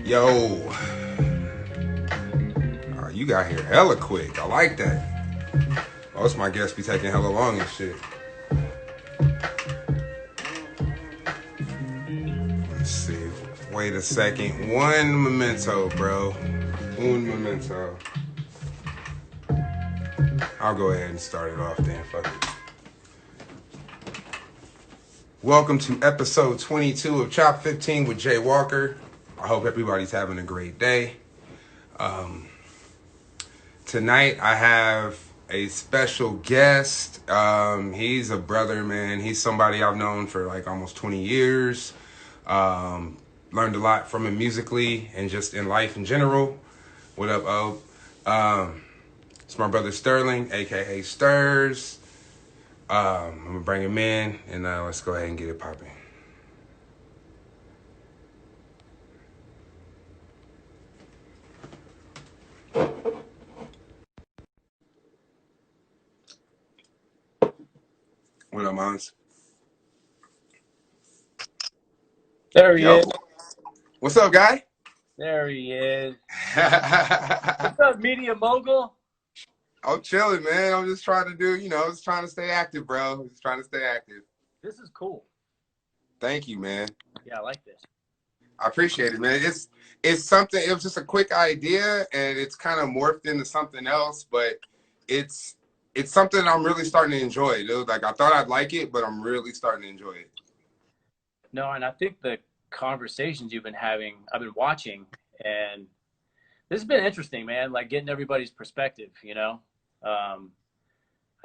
Yo, you got here hella quick. I like that. Most of my guests be taking hella long and shit. Let's see. Wait a second. One memento, bro. Un memento. I'll go ahead and start it off then. Fuck it. Welcome to episode 22 of Chop 15 with Jay Walker. I hope everybody's having a great day. Tonight I have a special guest. He's a brother, man. He's somebody I've known for like almost 20 years. Learned a lot from him musically and just in life in general. What up, O? It's my brother Sterling, aka Stirs. I'm gonna bring him in and let's go ahead and get it popping. What up, Mons? There he is. What's up, guy? There he is. What's up, media mogul? I'm chilling, man. I'm just trying to just trying to stay active, bro. Just trying to stay active. This is cool. Thank you, man. Yeah, I like this. I appreciate it, man. It's something. It was just a quick idea, and it's kind of morphed into something else. But it's something I'm really starting to enjoy, dude. Like I thought I'd like it, but I'm really starting to enjoy it. No, and I think the conversations you've been having, I've been watching, and this has been interesting, man. Like getting everybody's perspective, you know. I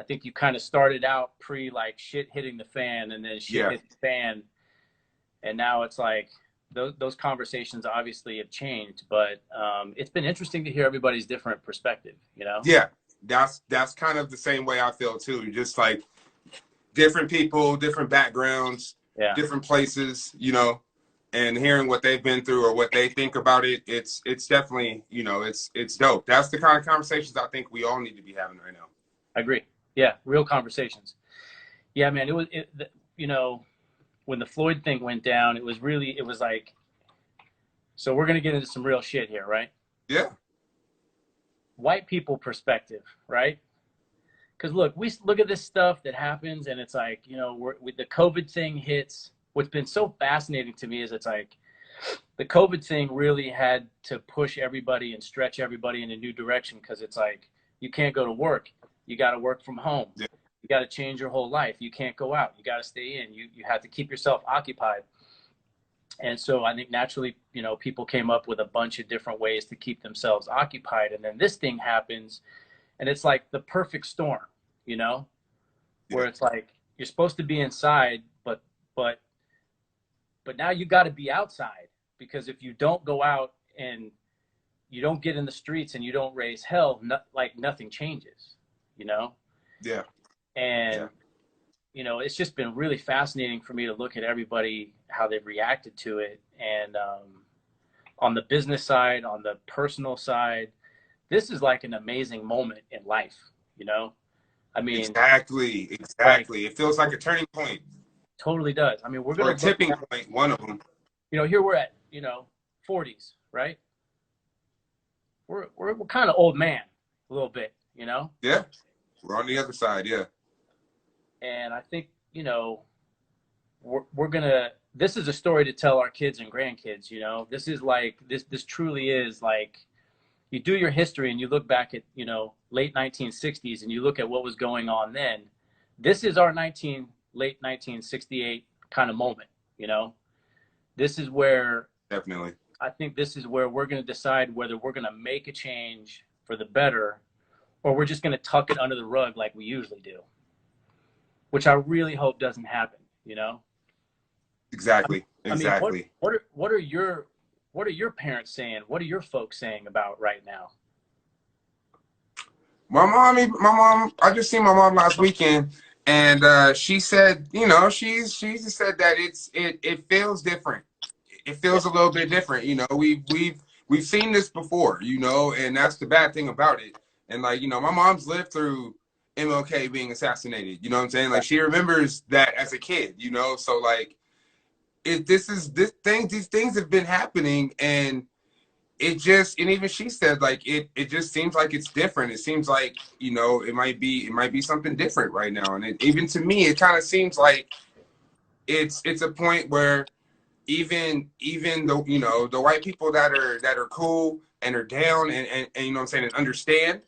think you kind of started out pre like shit hitting the fan, and then shit hit the fan, and now it's like those conversations obviously have changed. But it's been interesting to hear everybody's different perspective, you know. Yeah, that's kind of the same way I feel too. Just like different people, different backgrounds, different places, you know, and hearing what they've been through or what they think about it. It's definitely, you know, it's dope. That's the kind of conversations I think we all need to be having right now. I agree. Yeah, real conversations. Yeah, man. You know, when the Floyd thing went down, it was like, so we're gonna get into some real shit here, right? Yeah. White people perspective, right? Because look, we look at this stuff that happens, and it's like, you know, with the COVID thing hits. What's been so fascinating to me is it's like the COVID thing really had to push everybody and stretch everybody in a new direction, because it's like you can't go to work. You got to work from home. Yeah. You got to change your whole life. You can't go out. You got to stay in. You have to keep yourself occupied. And so I think naturally, you know, people came up with a bunch of different ways to keep themselves occupied. And then this thing happens, and it's like the perfect storm, you know, where it's like you're supposed to be inside, but now you got to be outside, because if you don't go out and you don't get in the streets and you don't raise hell, like nothing changes, you know? Yeah. And, you know, it's just been really fascinating for me to look at everybody, how they've reacted to it. And on the business side, on the personal side, this is like an amazing moment in life, you know? I mean, exactly. Like, it feels like a turning point. Totally does. I mean, we're going to a tipping point, one of them. You know, here we're at, you know, 40s, right? We're kind of old man a little bit, you know? Yeah. We're on the other side, yeah. And I think, you know, we're going to, this is a story to tell our kids and grandkids, you know? This is like, this truly is like, you do your history and you look back at, you know, late 1960s and you look at what was going on then. This is our late 1968 kind of moment, you know. This is where definitely I think this is where we're going to decide whether we're going to make a change for the better, or we're just going to tuck it under the rug like we usually do, which I really hope doesn't happen, you know. Exactly. I mean, what are your parents saying? What are your folks saying about right now? My mom, I just seen my mom last weekend, and she said, you know, she just said that it feels different. It feels a little bit different, you know. We've seen this before, you know, and that's the bad thing about it. And like, you know, my mom's lived through MLK being assassinated, you know what I'm saying? Like she remembers that as a kid, you know. So like these things have been happening, and it just, and even she said, like, it just seems like it's different. It seems like, you know, it might be something different right now. And even to me, it kind of seems like it's a point where even the, you know, the white people that are cool and are down and you know what I'm saying, and understand,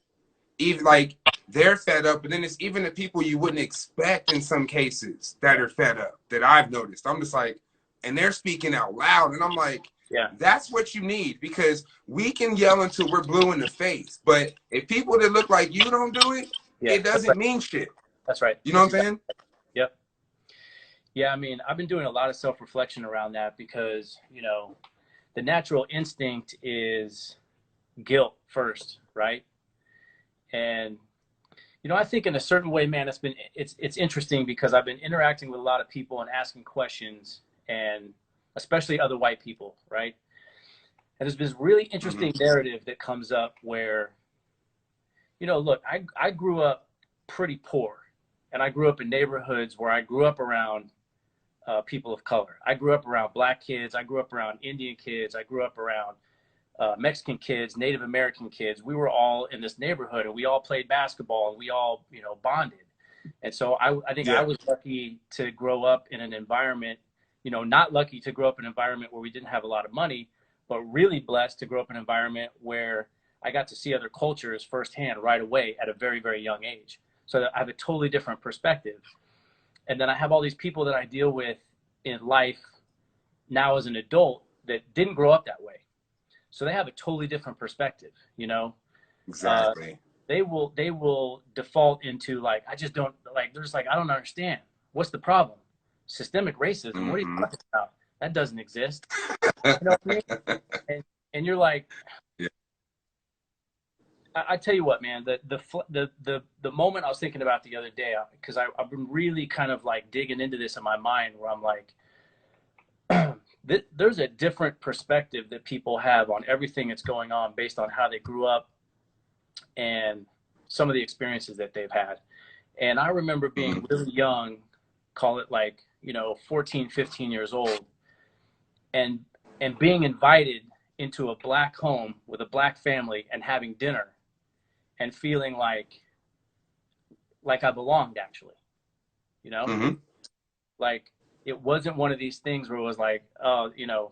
even like they're fed up. But then it's even the people you wouldn't expect in some cases that are fed up that I've noticed. I'm just like, and they're speaking out loud, and I'm like, Yeah, that's what you need, because we can yell until we're blue in the face, but if people that look like you don't do it, yeah, it that's doesn't right. mean shit. That's right. You know That's what I'm exactly. saying? Yep. Yeah, I mean, I've been doing a lot of self-reflection around that because, you know, the natural instinct is guilt first, right? And you know, I think in a certain way, man, it's interesting because I've been interacting with a lot of people and asking questions, and especially other white people, right? And there's this really Mm-hmm. interesting narrative that comes up where, you know, look, I grew up pretty poor, and I grew up in neighborhoods where I grew up around people of color. I grew up around black kids. I grew up around Indian kids. I grew up around Mexican kids, Native American kids. We were all in this neighborhood, and we all played basketball, and we all, you know, bonded. And so I think I Yeah. was lucky to grow up in an environment, you know, not lucky to grow up in an environment where we didn't have a lot of money, but really blessed to grow up in an environment where I got to see other cultures firsthand right away at a very, very young age. So I have a totally different perspective. And then I have all these people that I deal with in life now as an adult that didn't grow up that way. So they have a totally different perspective, you know. Uh, Exactly. they will default into like, I just don't like, they're just like, I don't understand. What's the problem? Systemic racism. What are you Mm-hmm. talking about? That doesn't exist. You know what I mean? And you're like, Yeah. I tell you what, man, the moment I was thinking about the other day, because I've been really kind of like digging into this in my mind where I'm like, there's a different perspective that people have on everything that's going on based on how they grew up and some of the experiences that they've had. And I remember being Mm-hmm. really young, call it like, you know, 14, 15 years old, and being invited into a black home with a black family and having dinner and feeling like I belonged actually, you know? Mm-hmm. Like it wasn't one of these things where it was like, oh, you know,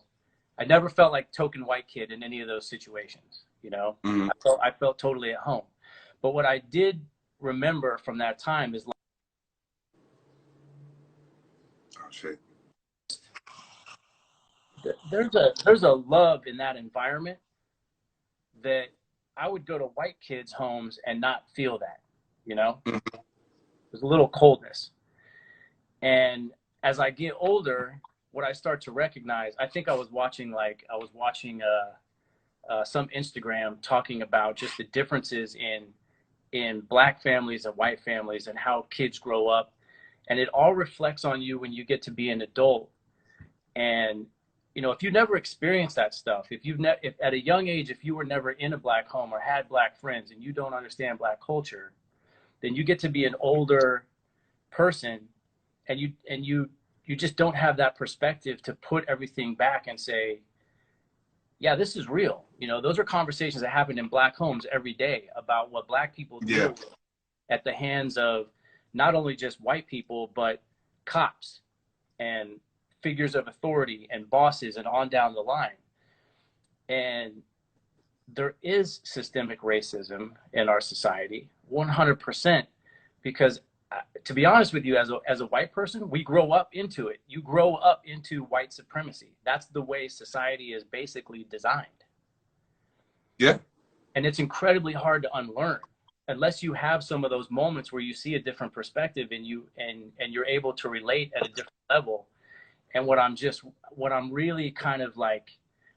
I never felt like token white kid in any of those situations, you know? Mm-hmm. I felt totally at home. But what I did remember from that time is Oh shit. there's a love in that environment that I would go to white kids' homes and not feel that, you know? Mm-hmm. There's a little coldness. And as I get older, what I start to recognize, I think I was watching some Instagram talking about just the differences in black families and white families and how kids grow up, and it all reflects on you when you get to be an adult. And you know, if you never experienced that stuff, if at a young age, if you were never in a black home or had black friends and you don't understand black culture, then you get to be an older person, and you just don't have that perspective to put everything back and say, yeah, this is real. You know, those are conversations that happen in black homes every day about what black people deal Yeah. with at the hands of not only just white people, but cops and figures of authority and bosses and on down the line. And there is systemic racism in our society, 100%, because to be honest with you, as a white person, we grow up into it. You grow up into white supremacy. That's the way society is basically designed. Yeah. And it's incredibly hard to unlearn unless you have some of those moments where you see a different perspective and you're able to relate at a different level. And what I'm really kind of like,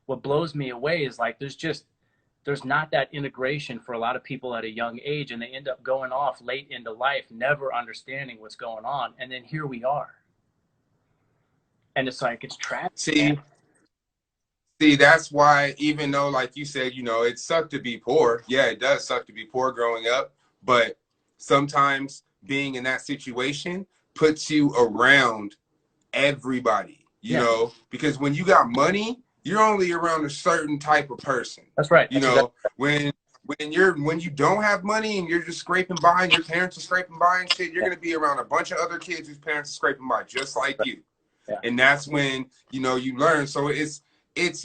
what blows me away is like there's not that integration for a lot of people at a young age, and they end up going off late into life never understanding what's going on, and then here we are, and it's like, it's tragic, man. See, See, that's why, even though, like you said, you know, it sucked to be poor. Yeah, it does suck to be poor growing up. But sometimes being in that situation puts you around everybody, you Yeah, know, because when you got money, you're only around a certain type of person. That's right. You That's know, exactly when you don't have money and you're just scraping by and your parents are scraping by and shit, you're yeah. gonna be around a bunch of other kids whose parents are scraping by just like Right. you. Yeah. And that's when, you know, you learn. So it's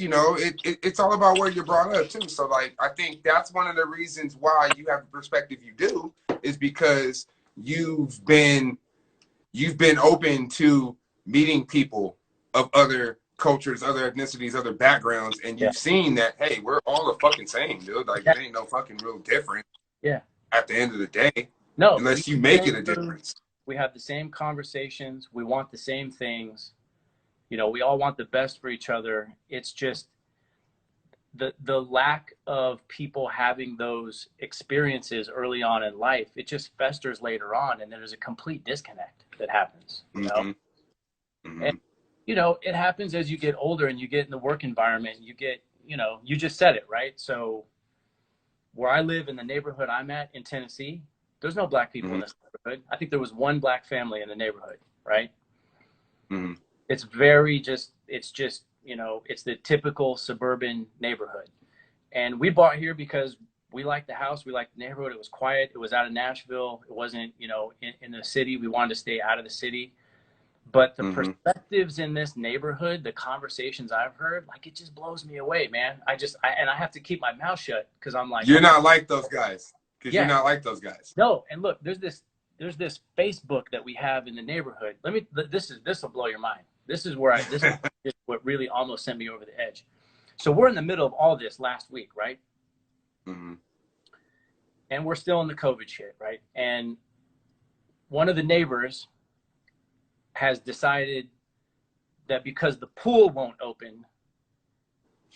you know, it's all about where you're brought up too. So like I think that's one of the reasons why you have the perspective you do, is because you've been open to meeting people of other cultures, other ethnicities, other backgrounds, and Yeah. you've seen that, hey, we're all the fucking same, dude. Like Yeah. it ain't no fucking real different Yeah. at the end of the day, No, we unless you eat the make same it a food. difference. We have the same conversations. We want the same things. You know, we all want the best for each other. It's just the lack of people having those experiences early on in life. It just festers later on, and there's a complete disconnect that happens. You know, Mm-hmm. and Mm-hmm. you know it happens as you get older and you get in the work environment. You get, you know, you just said it right. So where I live in the neighborhood I'm at in Tennessee, there's no black people in Mm-hmm. this neighborhood. I think there was one black family in the neighborhood, right? Mm-hmm. It's very just, it's just, you know, it's the typical suburban neighborhood. And we bought here because we liked the house, we liked the neighborhood. It was quiet. It was out of Nashville. It wasn't, you know, in the city. We wanted to stay out of the city. But the Mm-hmm. perspectives in this neighborhood, the conversations I've heard, like it just blows me away, man. And I have to keep my mouth shut because I'm like, You're oh my, not like those guys. Because you're yeah, not like those guys. no. And look, there's this Facebook that we have in the neighborhood. This will blow your mind. This is what really almost sent me over the edge. So we're in the middle of all this last week, right? Mm-hmm. And we're still in the COVID shit, right? And one of the neighbors has decided that because the pool won't open,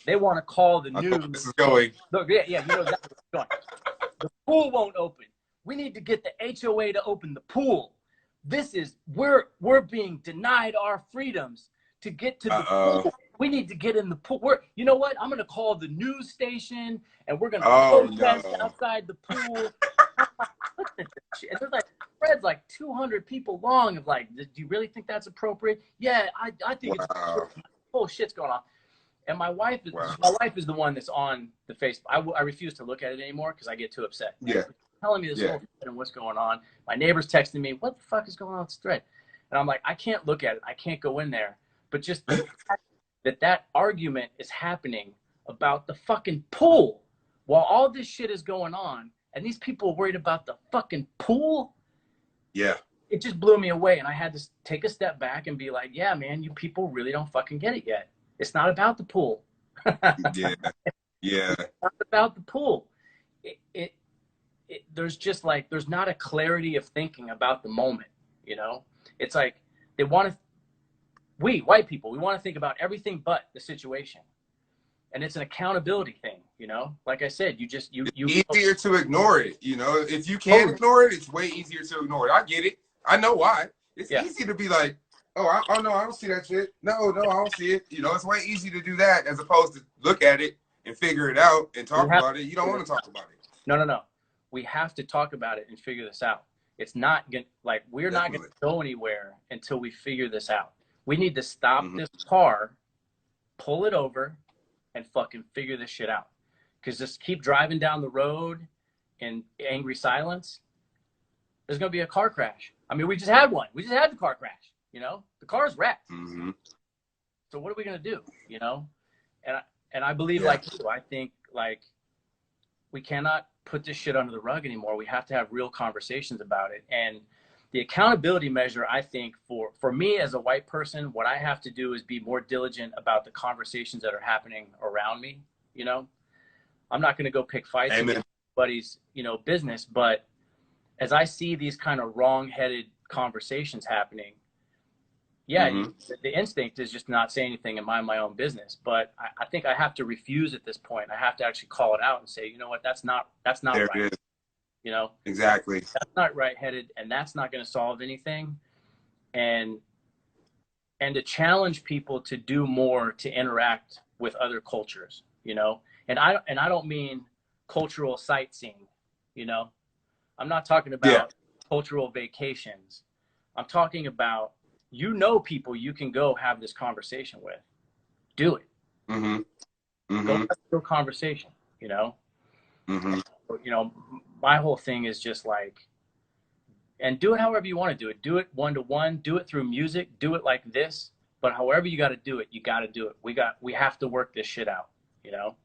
they want to call the I know where news. this is going. Look, yeah, you know exactly what's going. The pool won't open. We need to get the HOA to open the pool. We're being denied our freedoms to get to the Uh-oh. pool. We need to get in the pool. You know what? I'm gonna call the news station and we're gonna Oh protest no. outside the pool. And there's like threads like 200 people long of like, do you really think that's appropriate? Yeah, I think it's Wow. whole shit's going on. And Wow. my wife is the one that's on the Facebook. I refuse to look at it anymore because I get too upset. Yeah. Telling me this Yeah. whole thing and what's going on. My neighbor's texting me, what the fuck is going on with this thread? And I'm like, I can't look at it. I can't go in there. But just the fact that argument is happening about the fucking pool while all this shit is going on and these people are worried about the fucking pool. Yeah. It just blew me away. And I had to take a step back and be like, yeah, man, you people really don't fucking get it yet. It's not about the pool. Yeah. Yeah. It's not about the pool. There's just like, there's not a clarity of thinking about the moment, you know? It's like they want to, we white people, we want to think about everything but the situation. And it's an accountability thing, you know? Like I said, you Easier to ignore it, you know? If you can't ignore it, it's way easier to ignore it. I get it. I know why. It's easy to be like, oh no, I don't see that shit. No, I don't see it. You know, it's way easy to do that as opposed to look at it and figure it out and talk about it. You don't want to talk about it. No. We have to talk about it and figure this out. It's not gonna, like, we're not going to go anywhere until we figure this out. We need to stop this car, pull it over, and fucking figure this shit out. Because just keep driving down the road in angry silence, there's going to be a car crash. I mean, we just had one. We just had the car crash, you know? The car's wrecked. Mm-hmm. So what are we going to do, you know? And I believe, like you, I think, like, we cannot put this shit under the rug anymore. We have to have real conversations about it. And the accountability measure, I think, for me as a white person, what I have to do is be more diligent about the conversations that are happening around me. You know, I'm not going to go pick fights in anybody's, you know, business, but as I see these kind of wrong-headed conversations happening, the instinct is just not say anything and mind my own business. But I think I have to refuse at this point. I have to actually call it out and say, you know what, that's not there right. it is. You know, Exactly. that's not right-headed, and that's not going to solve anything. And to challenge people to do more to interact with other cultures, you know. And I don't mean cultural sightseeing, you know. I'm not talking about cultural vacations. I'm talking about, you know, people you can go have this conversation with. Do it. Mm-hmm. Go Mm-hmm. have a real conversation, you know? Mm-hmm. You know, my whole thing is just like, and do it however you want to do it. Do it one to one, do it through music, do it like this, but however you got to do it, you got to do it. We have to work this shit out, you know?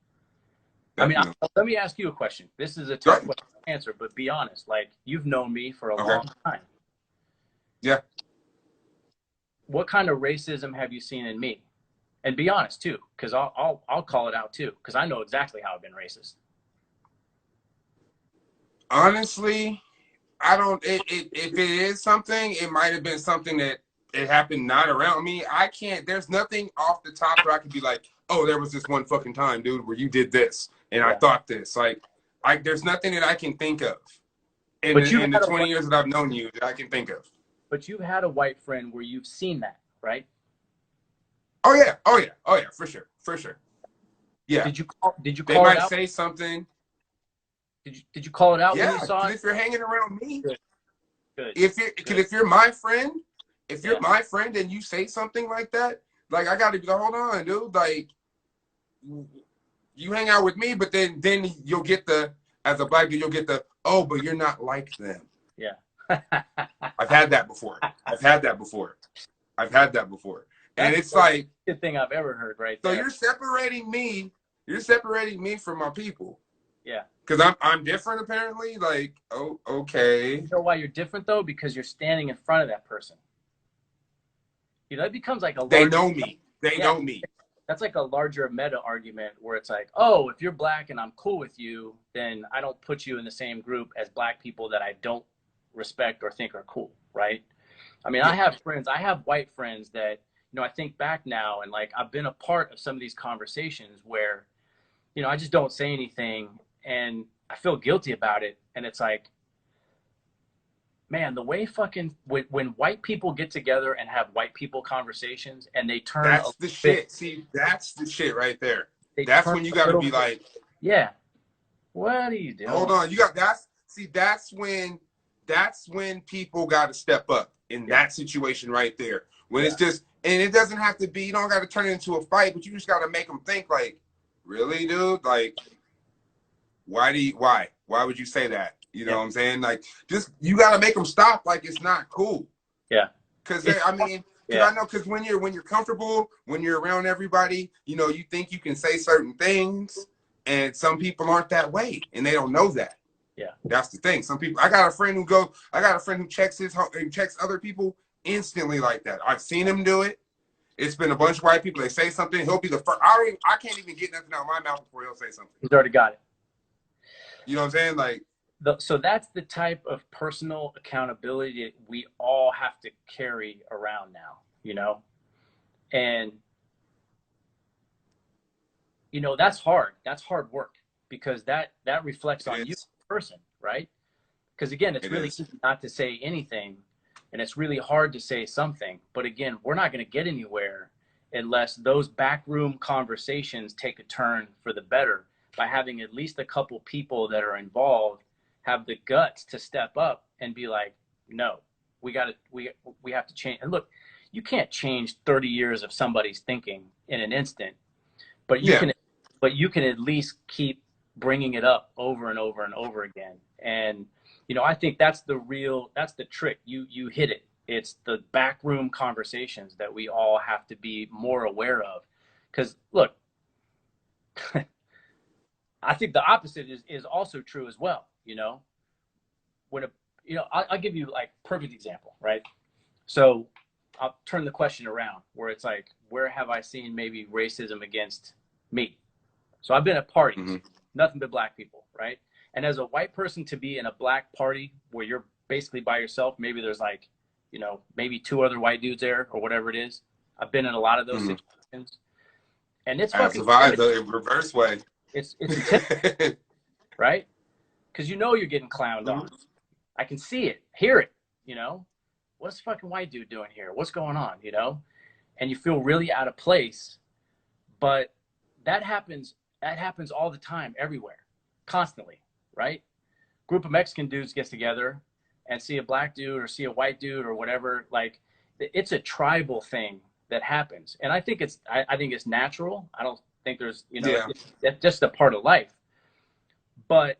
I mean, Definitely. let me ask you a question. This is a Go tough ahead. question to answer, but be honest. Like, you've known me for a Okay. long time. Yeah. What kind of racism have you seen in me? And be honest too, because I'll call it out too, because I know exactly how I've been racist. Honestly, I don't. If it is something, it might have been something that it happened not around me. I can't. There's nothing off the top where I could be like, oh, there was this one fucking time, dude, where you did this, and I Yeah, thought this. Like, there's nothing that I can think of but you've in the had a 20 years that I've known you that I can think of. but you've had a white friend where you've seen that, right? Oh yeah, oh yeah, oh yeah, for sure, for sure. Yeah, Did you they call it might out? say something. Did you call it out when you Yeah, saw because it? if you're hanging around me, Good, good, if you're because good. if you're my friend, if you're Yeah, my friend and you say something like that, like I gotta be like, hold on, dude, like you hang out with me, but then you'll get the as a black dude, you'll get the oh, but you're not like them. yeah. I've had that before. I've had that before. I've had that before. And That's it's the like, good thing I've ever heard right so there. you're separating me from my people. Yeah. Because I'm different apparently. Like, oh, okay. You know why you're different though? Because you're standing in front of that person. You know, it becomes like a They larger, know me. They yeah, know me. that's like a larger meta argument where it's like, oh, if you're black and I'm cool with you, then I don't put you in the same group as black people that I don't respect or think are cool, right? I mean, Yeah. I have friends, I have white friends that, you know, I think back now and like I've been a part of some of these conversations where, you know, I just don't say anything and I feel guilty about it. And it's like, man, the way fucking when white people get together and have white people conversations and they turn a That's the bit, shit. See, that's the shit right there. they That's turn when you a gotta little be bit, like, yeah. What are you hold doing? on, you got that's see, that's when people gotta step up in Yeah, that situation right there. When it's yeah. just and it doesn't have to be, you don't gotta turn it into a fight, but you just gotta make them think like, really, dude? Like, why would you say that? You know Yeah, what I'm saying? Like, just you gotta make them stop. Like, it's not cool. yeah. Cause It's I mean, cause yeah, I know, cause when you're comfortable, when you're around everybody, you know, you think you can say certain things, and some people aren't that way, and they don't know that. yeah. That's the thing. Some people. I got a friend who checks other people instantly like that. I've seen him do it. It's been a bunch of white people. They say something, he'll be the first. I can't even get nothing out of my mouth before he'll say something. He's already got it. You know what I'm saying? Like, So that's the type of personal accountability that we all have to carry around now, you know? And, you know, that's hard. That's hard work because that reflects it on you, is. person, right? Because again, it's It really is. easy not to say anything and it's really hard to say something. But again, we're not going to get anywhere unless those backroom conversations take a turn for the better by having at least a couple people that are involved have the guts to step up and be like, no, we have to change. And look, you can't change 30 years of somebody's thinking in an instant, but you Yeah. can but you can at least keep bringing it up over and over and over again. And you know, I think that's the trick. You hit it. It's the backroom conversations that we all have to be more aware of. Because look, I think the opposite is also true as well. You know, when a you know, I'll give you like perfect example, right? So I'll turn the question around where it's like, where have I seen maybe racism against me? So I've been at parties, Mm-hmm. nothing but black people, right? And as a white person to be in a black party where you're basically by yourself, maybe there's like, you know, maybe two other white dudes there or whatever it is. I've been in a lot of those Mm-hmm. situations, and it's I fucking survived intimidating. the reverse way. It's intimidating, right? Because you know you're getting clowned Mm-hmm. on. I can see it, hear it. You know, what's this fucking white dude doing here? What's going on? You know, and you feel really out of place. But that happens. That happens all the time, everywhere, constantly, right? Group of Mexican dudes gets together and see a black dude or see a white dude or whatever. Like, it's a tribal thing that happens, and I think it's natural. I don't. think there's, Yeah. that's just a part of life. But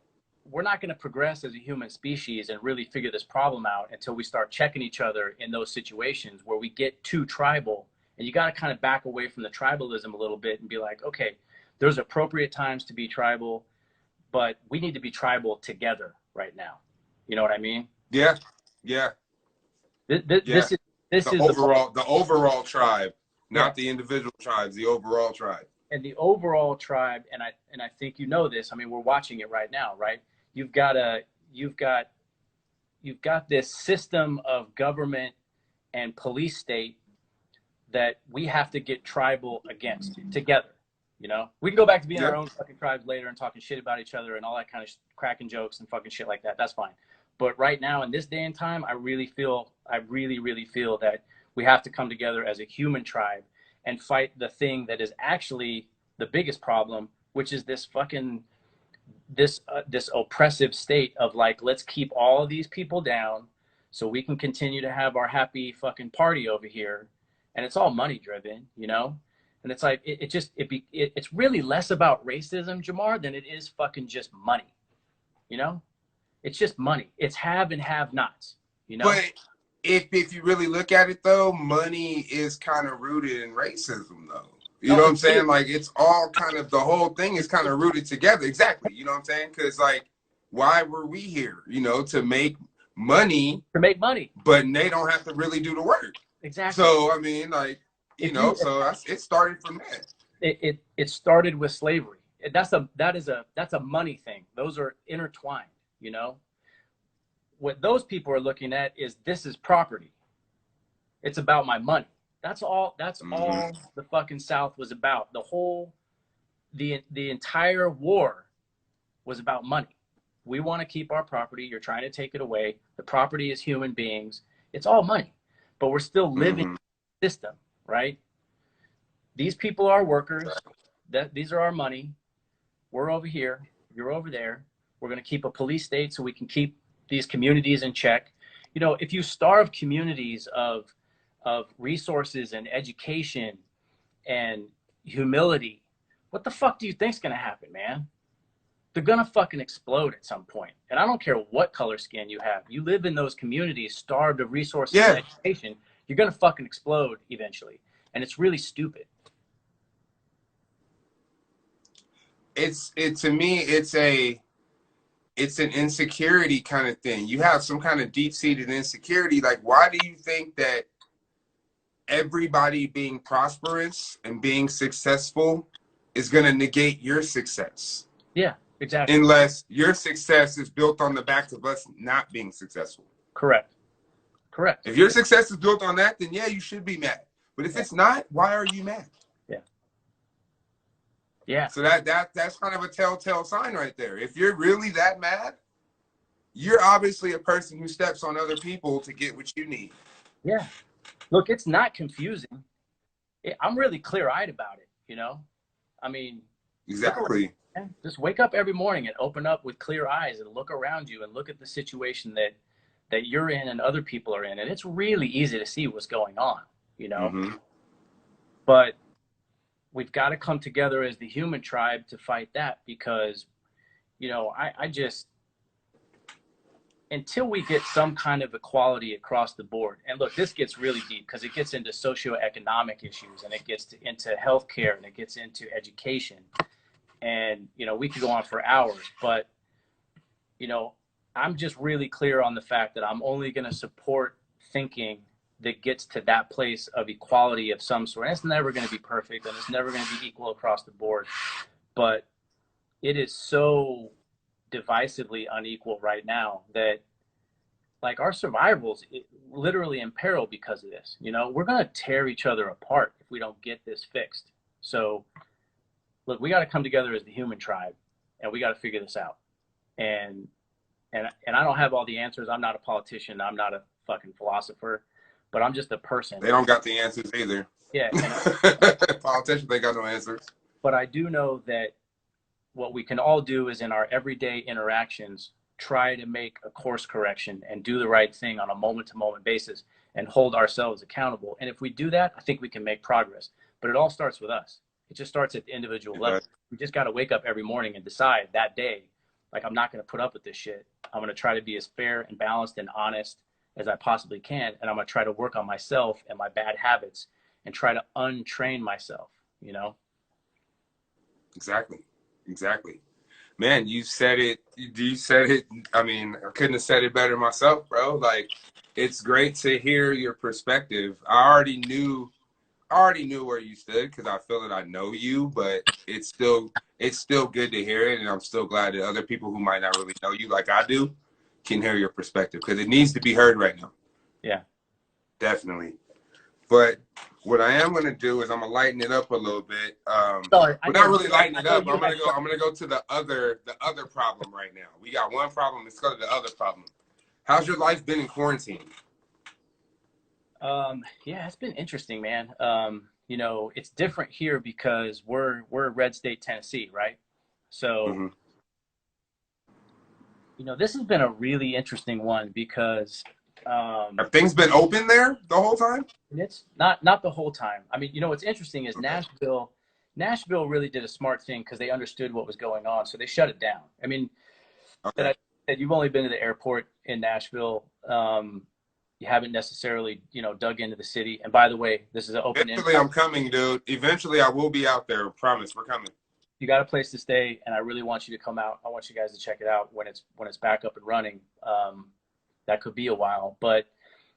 we're not going to progress as a human species and really figure this problem out until we start checking each other in those situations where we get too tribal. And you got to kind of back away from the tribalism a little bit and be like, okay, there's appropriate times to be tribal, but we need to be tribal together right now. You know what I mean? Yeah. Yeah. This, Yeah. this The is overall tribe, yeah. not the individual tribes, the overall tribe. And the overall tribe, and I think you know this. I mean, we're watching it right now, right? You've got you've got this system of government and police state that we have to get tribal against together. We can go back to being Yeah. our own fucking tribes later and talking shit about each other and all that kind of cracking jokes and fucking shit like that. That's fine. But right now, in this day and time, I really feel that we have to come together as a human tribe and fight the thing that is actually the biggest problem, which is this fucking this oppressive state of like, let's keep all of these people down so we can continue to have our happy fucking party over here, and it's all money driven, and it's like it's really less about racism, Jamar, than it is fucking just money. It's just money. It's have and have nots. But if you really look at it though, money is kind of rooted in racism though. You know what I'm saying? Like, it's all kind of, the whole thing is kind of rooted together. Exactly. You know what I'm saying? Because, like, why were we here? To make money. To make money. But they don't have to really do the work. Exactly. So, I mean, like, it started from that. It started with slavery. That's a money thing. Those are intertwined, What those people are looking at is, this is property. It's about my money. That's all the fucking South was about. The entire war was about money. We want to keep our property. You're trying to take it away. The property is human beings. It's all money. But we're still living in the system, right? These people are workers. These are our money. We're over here. You're over there. We're going to keep a police state so we can keep these communities in check. If you starve communities of resources and education and humility, what the fuck do you think's gonna happen, man? They're gonna fucking explode at some point. And I don't care what color skin you have. You live in those communities starved of resources and education, you're gonna fucking explode eventually. And it's really stupid. To me, it's an insecurity kind of thing. You have some kind of deep-seated insecurity. Like, why do you think that everybody being prosperous and being successful is going to negate your success? Yeah, exactly. Unless your success is built on the backs of us not being successful. Correct. If your success is built on that, then yeah, you should be mad. But if it's not, why are you mad? Yeah. So that's kind of a telltale sign right there. If you're really that mad, you're obviously a person who steps on other people to get what you need. Yeah. Look, it's not confusing. I'm really clear-eyed about it, I mean, exactly. Just wake up every morning and open up with clear eyes and look around you and look at the situation that you're in and other people are in. And it's really easy to see what's going on, But we've got to come together as the human tribe to fight that, because, I just, until we get some kind of equality across the board, and look, this gets really deep because it gets into socioeconomic issues, and it gets into healthcare, and it gets into education, and we could go on for hours, but I'm just really clear on the fact that I'm only going to support thinking that gets to that place of equality of some sort. And it's never going to be perfect, and it's never going to be equal across the board, but it is so divisively unequal right now that, like, our survival's literally in peril because of this. We're going to tear each other apart if we don't get this fixed. So look, we got to come together as the human tribe, and we got to figure this out. And I don't have all the answers. I'm not a politician. I'm not a fucking philosopher, but I'm just a person. They don't got the answers either. Yeah. Politicians, they got no answers. But I do know that what we can all do is, in our everyday interactions, try to make a course correction and do the right thing on a moment-to-moment basis and hold ourselves accountable. And if we do that, I think we can make progress. But it all starts with us. It just starts at the individual It level. does. You just got to wake up every morning and decide that day, like, I'm not going to put up with this shit. I'm going to try to be as fair and balanced and honest as I possibly can. And I'm going to try to work on myself and my bad habits and try to untrain myself, you know? Exactly. Exactly. Man, you said it. You said it. I mean, I couldn't have said it better myself, bro. Like, it's great to hear your perspective. I already knew where you stood because I feel that I know you, but it's still good to hear it, and I'm still glad that other people who might not really know you like I do can hear your perspective because it needs to be heard right now. Yeah. Definitely. But what I am gonna do is I'm gonna lighten it up a little bit. Sorry, I But know not you. really lighten I it know up. you had. I'm gonna go to the other problem right now. We got one problem. Let's go to the other problem. How's your life been in quarantine? Yeah, it's been interesting, man. You know, it's different here because we're red state Tennessee, right? So, Mm-hmm. you know, this has been a really interesting one because um, Have things been open there the whole time? it's not the whole time. I mean, you know, what's interesting is Okay. Nashville really did a smart thing because they understood what was going on, so they shut it down. I mean, that Okay. I said you've only been to the airport in Nashville. You haven't necessarily, you know, dug into the city. And by the way, this is an open Eventually, invite. I'm coming, dude. Eventually, I will be out there. Promise, we're coming. You got a place to stay, and I really want you to come out. I want you guys to check it out when it's back up and running. That could be a while, but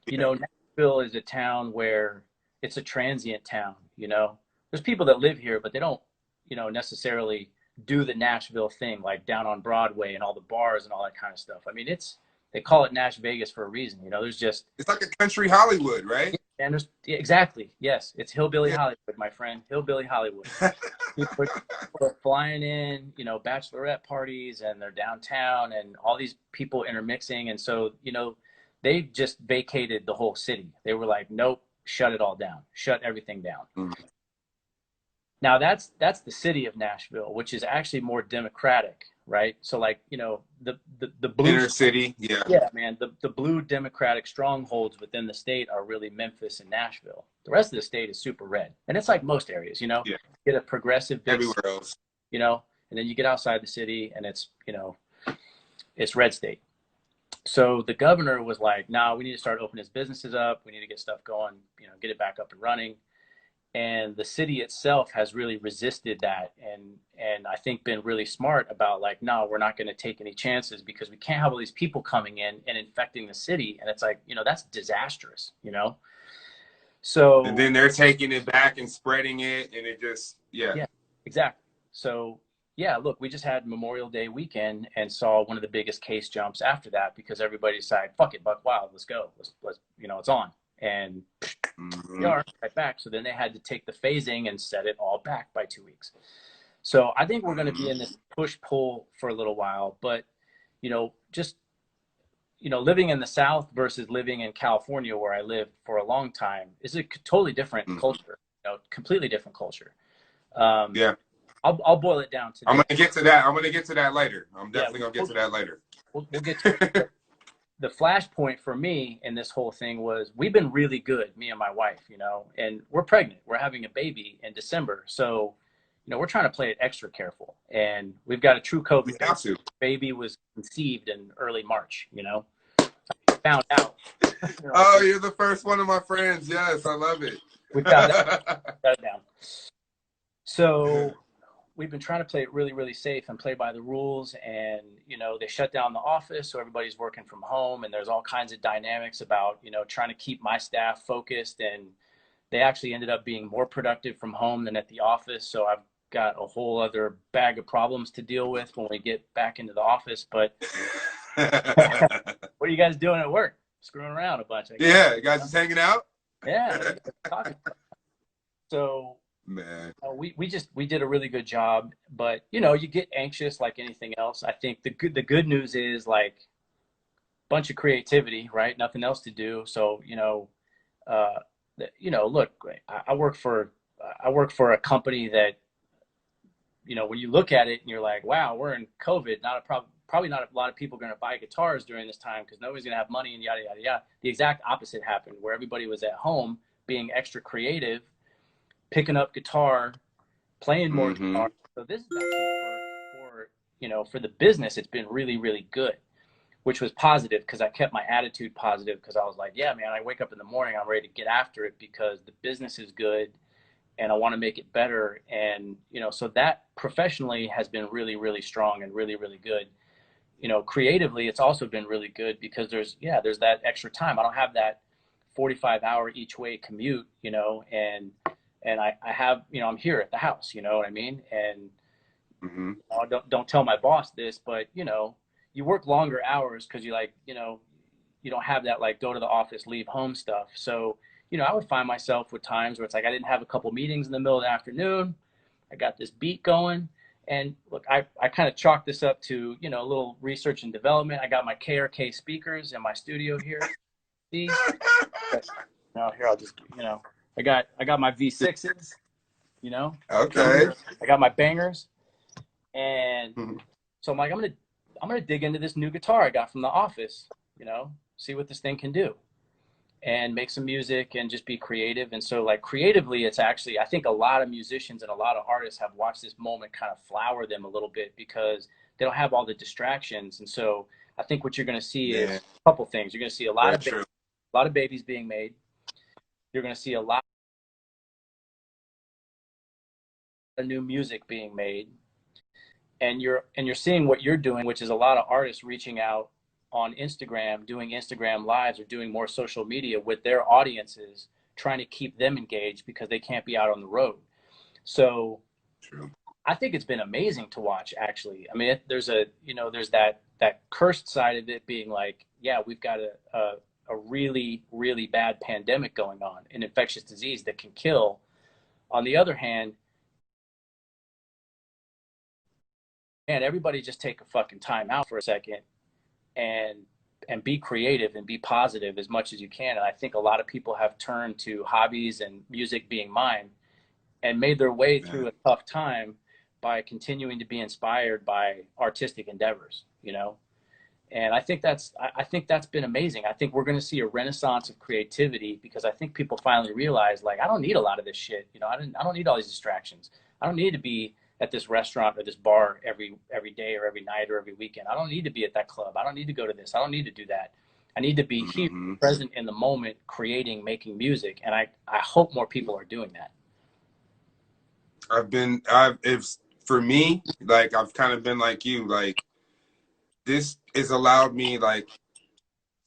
you Yeah. know, Nashville is a town where it's a transient town. You know, there's people that live here, but they don't, you know, necessarily do the Nashville thing, like down on Broadway and all the bars and all that kind of stuff. I mean, it's they call it Nash Vegas for a reason. You know, there's just It's like a country Hollywood, right? and there's yeah, exactly, yes, it's hillbilly Yeah. Hollywood, my friend, hillbilly Hollywood. People are flying in, you know, bachelorette parties, and they're downtown, and all these people intermixing, and so you know, they just vacated the whole city. They were like, nope, shut it all down, shut everything down. Mhm. Now that's the city of Nashville, which is actually more democratic, right? So like, you know, the blue, Inner city, yeah. yeah, man, the blue democratic strongholds within the state are really Memphis and Nashville. The rest of the state is super red, and it's like most areas, you know, Yeah. you get a progressive big, Everywhere else. you know, and then you get outside the city, and it's, you know, it's red state. So the governor was like, "Nah, we need to start opening his businesses up. We need to get stuff going, you know, get it back up and running." And the city itself has really resisted that, and I think been really smart about like, no, we're not going to take any chances because we can't have all these people coming in and infecting the city, and it's like, you know, that's disastrous, you know. And So then they're taking it back and spreading it, and it just, yeah. yeah, exactly. So yeah, look, we just had Memorial Day weekend and saw one of the biggest case jumps after that because everybody decided, fuck it, buck wild, let's go, let's you know, it's on. And we Mm-hmm. are right back. So then they had to take the phasing and set it all back by 2 weeks. So I think we're going to be in this push pull for a little while, but you know, just you know, living in the South versus living in California, where I lived for a long time, is a totally different Mm-hmm. culture. You know, completely different culture. Um, Yeah. I'll boil it down to I'm this. gonna get to that. I'm gonna get to that later. I'm Yeah, definitely gonna get to that later. we'll get to it. The flashpoint for me in this whole thing was we've been really good, me and my wife, you know, and we're pregnant. We're having a baby in December. So, you know, we're trying to play it extra careful. And we've got a true You COVID baby. have to. Baby was conceived in early March, you know, found out. You know, Oh, you're the first one of my friends. Yes, I love it. we found out, got it down. So we've been trying to play it really, really safe and play by the rules. And, you know, they shut down the office. So everybody's working from home. And there's all kinds of dynamics about, you know, trying to keep my staff focused. And they actually ended up being more productive from home than at the office. So I've got a whole other bag of problems to deal with when we get back into the office. But what are you guys doing at work? Screwing around a bunch, I guess. Yeah, you guys just hanging out? Yeah. Talking. So Man. we did a really good job, but you know, you get anxious like anything else. I think the good news is like bunch of creativity, right? Nothing else to do. So, you know, uh, you know, look, I I work for a company that, you know, when you look at it and you're like, wow, we're in COVID, not a problem. Probably not a lot of people are going to buy guitars during this time because nobody's going to have money and yada, yada, yada. The exact opposite happened where everybody was at home being extra creative, picking up guitar, playing more Mm-hmm. guitar. So this is actually for you know, for the business, it's been really, really good, which was positive because I kept my attitude positive because I was like, yeah, man, I wake up in the morning, I'm ready to get after it because the business is good and I want to make it better. And, you know, so that professionally has been really, really strong and really, really good. You know, creatively, it's also been really good because there's that extra time. I don't have that 45-hour each way commute, you know, and I have, you know, I'm here at the house, you know what I mean? And Mm-hmm. don't tell my boss this, but you know, you work longer hours because you like, you know, you don't have that like go to the office, leave home stuff. So, you know, I would find myself with times where it's like I didn't have a couple meetings in the middle of the afternoon. I got this beat going. And look, I kind of chalked this up to, you know, a little research and development. I got my KRK speakers in my studio here. See? No, here I'll just, you know, I got my V6s, you know. Okay. I got my bangers. And Mm-hmm. so I'm like, I'm gonna dig into this new guitar I got from the office, you know, see what this thing can do and make some music and just be creative. And so like creatively, it's actually, I think a lot of musicians and a lot of artists have watched this moment kind of flower them a little bit because they don't have all the distractions. And so I think what you're going to see is Yeah. a couple things. You're going to see Very true. a lot of babies being made. You're going to see a lot of new music being made. And you're seeing what you're doing, which is a lot of artists reaching out on Instagram, doing Instagram lives or doing more social media with their audiences, trying to keep them engaged because they can't be out on the road. So True. I think it's been amazing to watch. Actually, I mean, there's a, you know, there's that cursed side of it being like, yeah, we've got a really, really bad pandemic going on, an infectious disease that can kill. On the other hand, man, everybody just take a fucking time out for a second and be creative and be positive as much as you can. And I think a lot of people have turned to hobbies and music being mine and made their way Yeah. through a tough time by continuing to be inspired by artistic endeavors, you know? And I think that's been amazing. I think we're going to see a renaissance of creativity because I think people finally realize like I don't need a lot of this shit. You know, I don't need all these distractions. I don't need to be at this restaurant or this bar every day or every night or every weekend. I don't need to be at that club. I don't need to go to this. I don't need to do that. I need to be here, Mm-hmm. present in the moment, creating, making music. And I hope more people are doing that. If for me, like I've kind of been like you, like this has allowed me like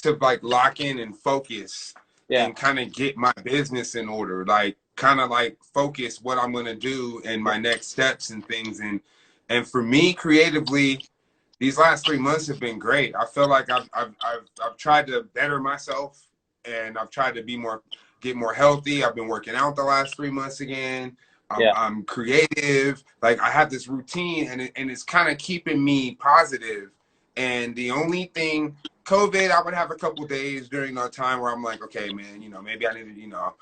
to like lock in and focus Yeah. and kind of get my business in order, like kind of like focus what I'm gonna do and my next steps and things. And for me, creatively, these last 3 months have been great. I feel like I've tried to better myself and I've tried to get more healthy. I've been working out the last 3 months again. Yeah. I'm creative. Like I have this routine and it's kind of keeping me positive. And the only thing, COVID, I would have a couple days during that time where I'm like, okay, man, you know, maybe I need to, you know,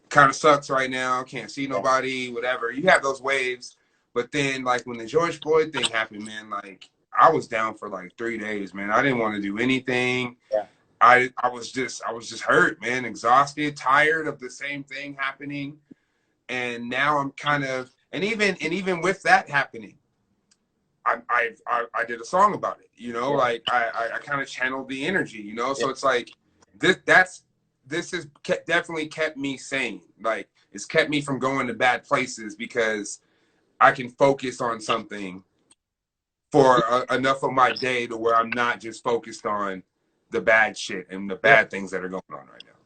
kind of sucks right now. Can't see Yeah. nobody, whatever. You have those waves. But then like when the George Floyd thing happened, man, like I was down for like 3 days, man. I didn't want to do anything. Yeah. I was just hurt, man, exhausted, tired of the same thing happening. And now I'm kind of and even with that happening, I did a song about it, you know, Yeah. like I kind of channeled the energy, you know. Yeah. So it's like this has definitely kept me sane. Like it's kept me from going to bad places because I can focus on something for enough of my day to where I'm not just focused on the bad shit and the Yeah. bad things that are going on right now.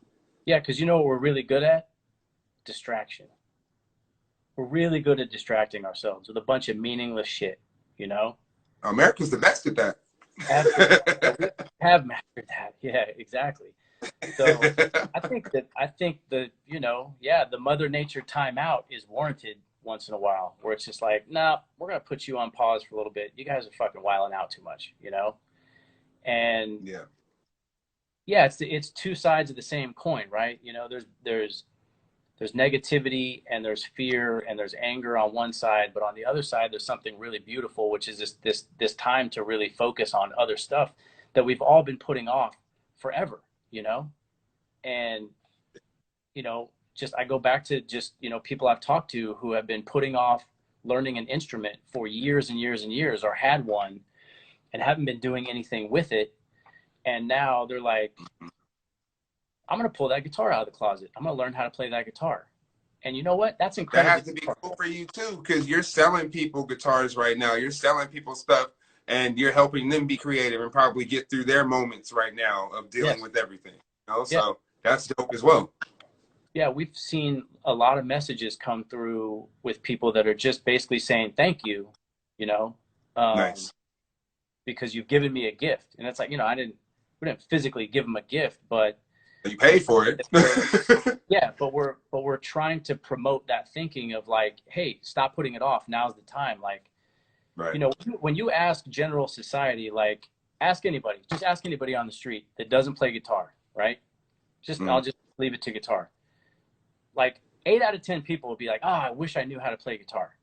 Yeah. Because you know what we're really good at? Distraction. We're really good at distracting ourselves with a bunch of meaningless shit, you know? America's the best at Absolutely. We that. have mastered that. Yeah, exactly. So I think that, you know, yeah, the Mother Nature timeout is warranted once in a while, where it's just like, nah, we're gonna put you on pause for a little bit. You guys are fucking wilding out too much, you know? And Yeah. yeah, it's two sides of the same coin, right? You know, there's negativity and there's fear and there's anger on one side, but on the other side there's something really beautiful, which is this time to really focus on other stuff that we've all been putting off forever, you know. And you know, just I go back to just, you know, people I've talked to who have been putting off learning an instrument for years and years and years, or had one and haven't been doing anything with it. And now they're like, I'm going to pull that guitar out of the closet. I'm going to learn how to play that guitar. And you know what? That's That incredibly has to be hard. cool for you too, because you're selling people guitars right now. You're selling people stuff, and you're helping them be creative and probably get through their moments right now of dealing Yes. with everything. You know, Yeah. so that's dope as well. Yeah. We've seen a lot of messages come through with people that are just basically saying, thank you, you know, um, Nice. because you've given me a gift. And it's like, we didn't physically give them a gift, but You paid for it. yeah, but we're trying to promote that thinking of like, hey, stop putting it off. Now's the time. Like, Right. when you ask general society, like just ask anybody on the street that doesn't play guitar, right? I'll Mm. just leave it to guitar. Like 8 out of 10 people will be like, oh, I wish I knew how to play guitar.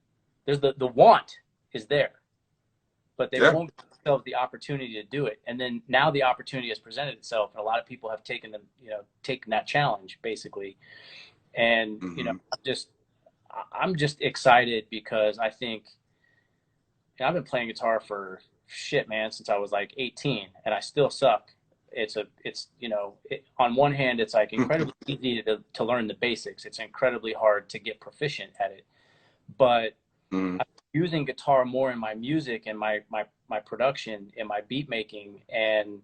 There's the want is there, but they Yeah. won't give themselves the opportunity to do it. And then now the opportunity has presented itself, and a lot of people have taken that challenge basically. And Mm-hmm. I'm just excited because I think I've been playing guitar for shit, man, since I was like 18, and I still suck. On one hand, it's like incredibly easy to learn the basics. It's incredibly hard to get proficient at it. But Mm. I'm using guitar more in my music and my production and my beat making. And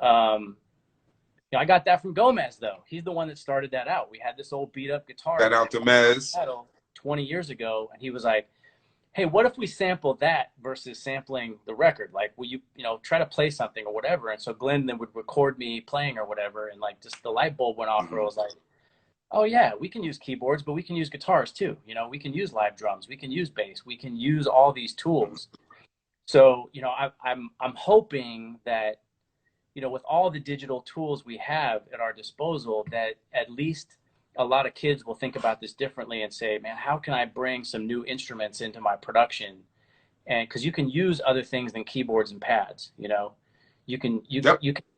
um, I got that from Gomez, though. He's the one that started that out. We had this old beat up guitar Shout that out to Mez. pedal 20 years ago, and he was like, hey, what if we sample that versus sampling the record? Like, will you, try to play something or whatever? And so Glenn then would record me playing or whatever. And like, just the light bulb went off where I Mm-hmm. was like, oh yeah, we can use keyboards, but we can use guitars too. We can use live drums, we can use bass, we can use all these tools. So, I'm hoping that, with all the digital tools we have at our disposal, that at least a lot of kids will think about this differently and say, man, how can I bring some new instruments into my production? And because you can use other things than keyboards and pads, Yep. you can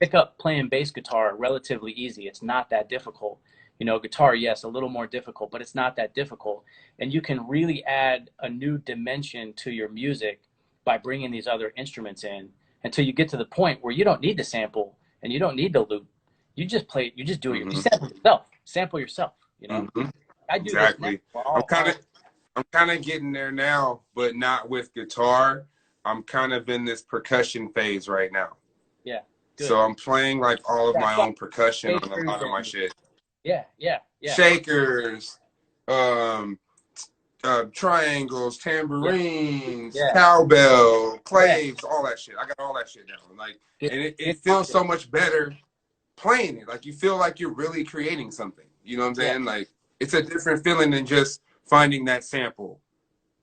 pick up playing bass guitar relatively easy. It's not that difficult. Guitar, yes, a little more difficult, but it's not that difficult. And you can really add a new dimension to your music by bringing these other instruments in until you get to the point where you don't need to sample and you don't need to loop. You just play, you just do it. You Mm-hmm. sample yourself. Mm-hmm. I do this now. Exactly. I'm kind of I'm kind of getting there now, but not with guitar. I'm kind of in this percussion phase right now. Yeah, good. So I'm playing like all of Yeah, my own percussion on a shakers lot of my and shit. yeah. Shakers, um, triangles, Yeah, tambourines, yeah, cowbell, yeah. claves, all that shit. I got all that shit down. Like, Get and it get feels haunted. so much better playing it. Like you feel like you're really creating something. You know what I'm Yeah, saying? Like it's a different feeling than just finding that sample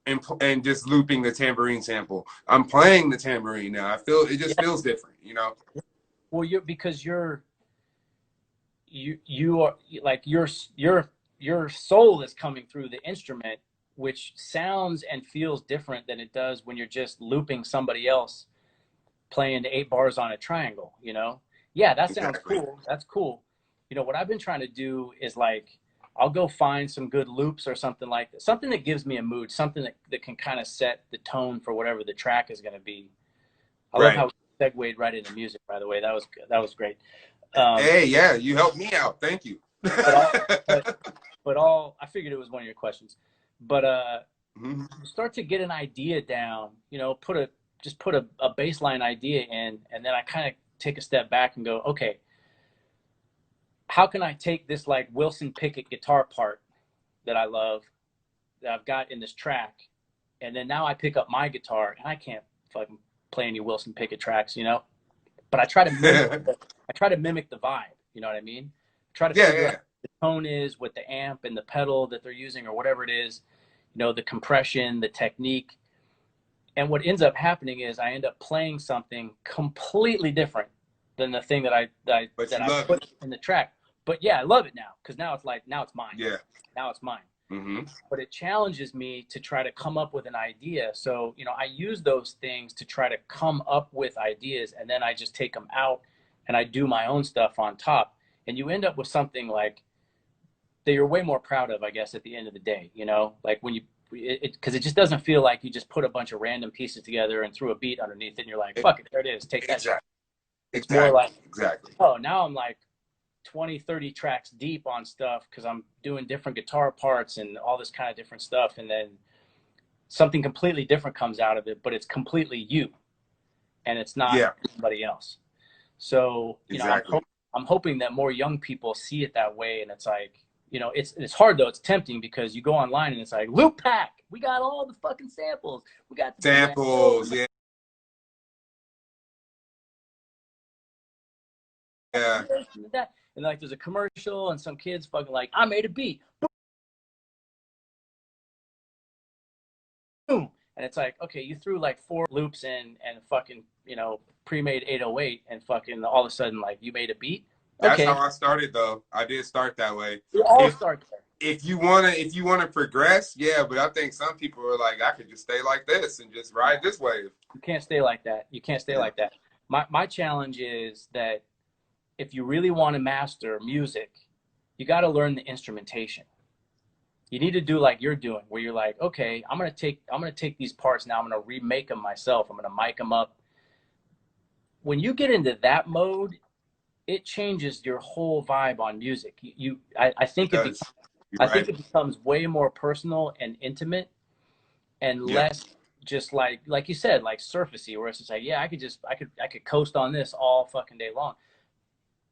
and just looping the tambourine sample. I'm playing the tambourine now. I feel it just yeah. feels different. You know? Well, because you are like your soul is coming through the instrument, which sounds and feels different than it does when you're just looping somebody else playing the 8 bars on a triangle. Yeah, that sounds Exactly. cool. That's cool. What I've been trying to do is like, I'll go find some good loops or something like that, something that gives me a mood, something that can kind of set the tone for whatever the track is going to be. I love Right. how we segued right into music, by the way. That was good. That was great. Um, Hey, yeah, you helped me out. Thank you. but all, but, but all, I figured it was one of your questions, but, Mhm. start to get an idea down, just put a baseline idea in, and then I kind of take a step back and go, okay, how can I take this like Wilson Pickett guitar part that I love that I've got in this track, and then now I pick up my guitar and I can't fucking play any Wilson Pickett tracks, but I try to mimic the vibe. You know what I mean? Try to Yeah, figure out yeah. what the tone is with the amp and the pedal that they're using or whatever it is, the compression, the technique. And what ends up happening is I end up playing something completely different than the thing that I that I, But that you I love it. put in the track. But yeah, I love it now because now it's mine. Yeah. Now it's mine. Hmm. But it challenges me to try to come up with an idea. So, I use those things to try to come up with ideas, and then I just take them out and I do my own stuff on top. And you end up with something like that you're way more proud of, I guess, at the end of the day, like when you because it just doesn't feel like you just put a bunch of random pieces together and threw a beat underneath it and you're like, fuck it, there it is, take that shit. Exactly. It's more like, Exactly. oh, now I'm like 20, 30 tracks deep on stuff because I'm doing different guitar parts and all this kind of different stuff. And then something completely different comes out of it, but it's completely you and it's not somebody else. So, you Exactly. know, I'm hoping that more young people see it that way. And it's like, you know, it's hard though. It's tempting because you go online and it's like, loop pack. We got all the fucking samples. We got the samples. Yeah. Yeah. And like there's a commercial and some kids fucking like, I made a beat. Boom. And it's like, okay, you threw like 4 loops in and fucking, you know, pre-made 808 and fucking all of a sudden like you made a beat. That's how I started though. I did start that way. We all start there. If you wanna progress, yeah, but I think some people are like, I could just stay like this and just ride this wave. You can't stay like that. You can't stay like that. My challenge is that if you really want to master music, you got to learn the instrumentation. You need to do like you're doing, where you're like, okay, I'm gonna take these parts now. I'm gonna remake them myself. I'm gonna mic them up. When you get into that mode, it changes your whole vibe on music. I think it becomes way more personal and intimate, and less just like you said, like surfacey, where it's just like, yeah, I could coast on this all fucking day long.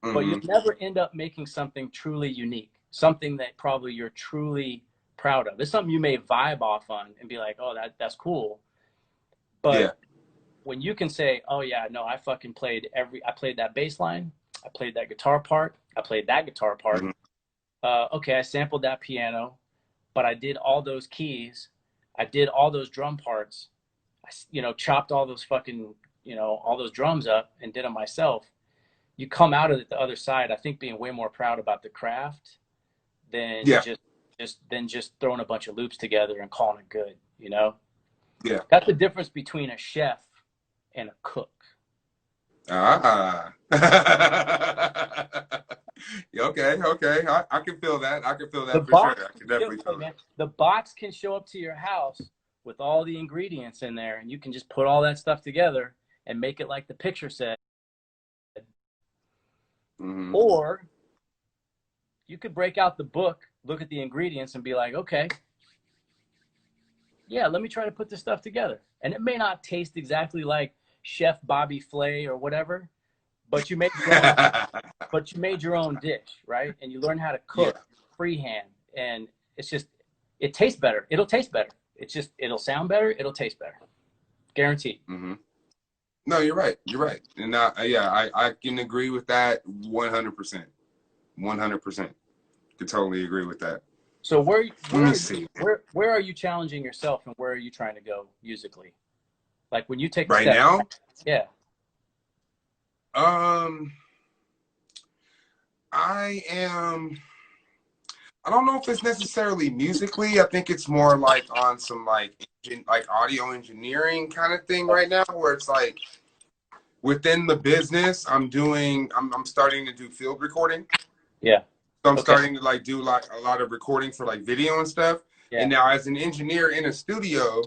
Mm-hmm. But you'll never end up making something truly unique, something that probably you're truly proud of. It's something you may vibe off on and be like, oh, that's cool. But when you can say, oh yeah, no, I played that bass line, I played that guitar part, I played that guitar part. Mm-hmm. Okay, I sampled that piano, but I did all those keys, I did all those drum parts, I, you know, chopped all those fucking, you know, all those drums up and did them myself. You come out of it the other side, I think, being way more proud about the craft than just throwing a bunch of loops together and calling it good, you know? Yeah. That's the difference between a chef and a cook. Ah. Okay. I can feel that. I can feel that for sure. I can definitely feel that. The box can show up to your house with all the ingredients in there, and you can just put all that stuff together and make it like the picture said. Mm-hmm. Or you could break out the book, look at the ingredients and be like, okay, yeah, let me try to put this stuff together. And it may not taste exactly like Chef Bobby Flay or whatever, but you made your own dish, right? And you learn how to cook freehand. And it tastes better. It'll taste better. It'll sound better. It'll taste better. Guaranteed. Mm-hmm. No, you're right. You're right. And I can agree with that 100%. 100%. Could totally agree with that. So where are you challenging yourself and where are you trying to go musically? Like when you take right now? Yeah. I don't know if it's necessarily musically. I think it's more like on some like audio engineering kind of thing right now, where it's like within the business, I'm starting to do field recording. Yeah. So I'm starting to like do like a lot of recording for like video and stuff. Yeah. And now as an engineer in a studio,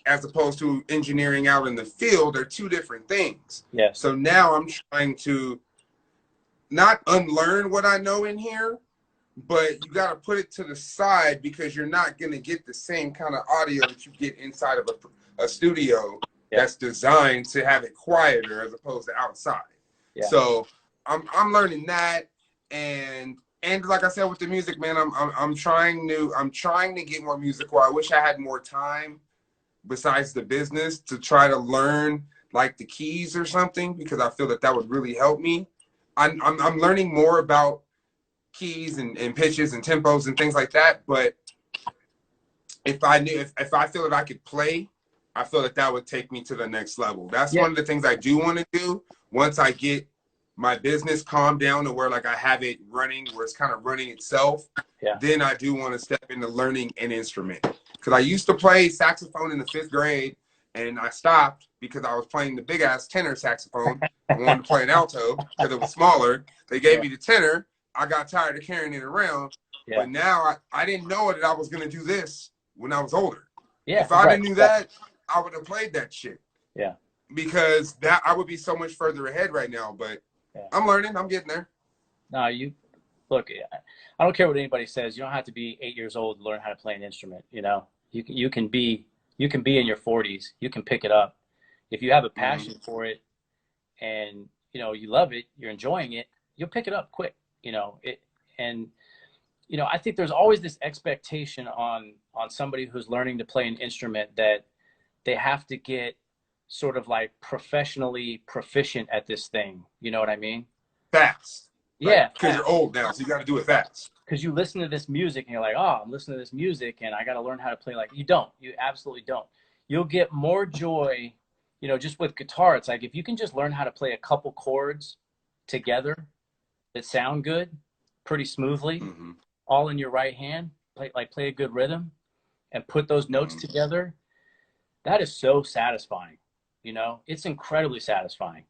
as opposed to engineering out in the field, they're two different things. Yeah. So now I'm trying to not unlearn what I know in here, but you got to put it to the side because you're not going to get the same kind of audio that you get inside of a studio that's designed to have it quieter as opposed to outside. Yeah. So I'm learning that. And like I said with the music, man, I'm trying to get more musical. I wish I had more time besides the business to try to learn like the keys or something, because I feel that would really help me. I'm learning more about keys and pitches and tempos and things like that. But if I feel that I could play, I feel that would take me to the next level. That's one of the things I do want to do once I get my business calmed down to where like I have it running, where it's kind of running itself. Yeah. Then I do want to step into learning an instrument, because I used to play saxophone in the 5th grade and I stopped because I was playing the big ass tenor saxophone. I wanted to play an alto because it was smaller. They gave me the tenor. I got tired of carrying it around. Yeah. But now I didn't know that I was going to do this when I was older. Yeah, If I'd right. have knew that, I would have played that shit. Yeah. Because that I would be so much further ahead right now. But Yeah. I'm learning. I'm getting there. No, you look. I don't care what anybody says. You don't have to be 8 years old to learn how to play an instrument. You know, you can be in your 40s. You can pick it up if you have a passion for it, and you know you love it. You're enjoying it. You'll pick it up quick. You know it, and you know I think there's always this expectation on somebody who's learning to play an instrument that they have to get sort of like professionally proficient at this thing. You know what I mean? Fast. Like, Yeah, because you're old now, so you got to do it fast. because you listen to this music and you're like, oh, I'm listening to this music and I got to learn how to play like you don't. You absolutely don't. You'll get more joy, you know, just with guitar. It's like if you can just learn how to play a couple chords together that sound good pretty smoothly, all in your right hand, play a good rhythm and put those notes together. That is so satisfying. You know, it's incredibly satisfying.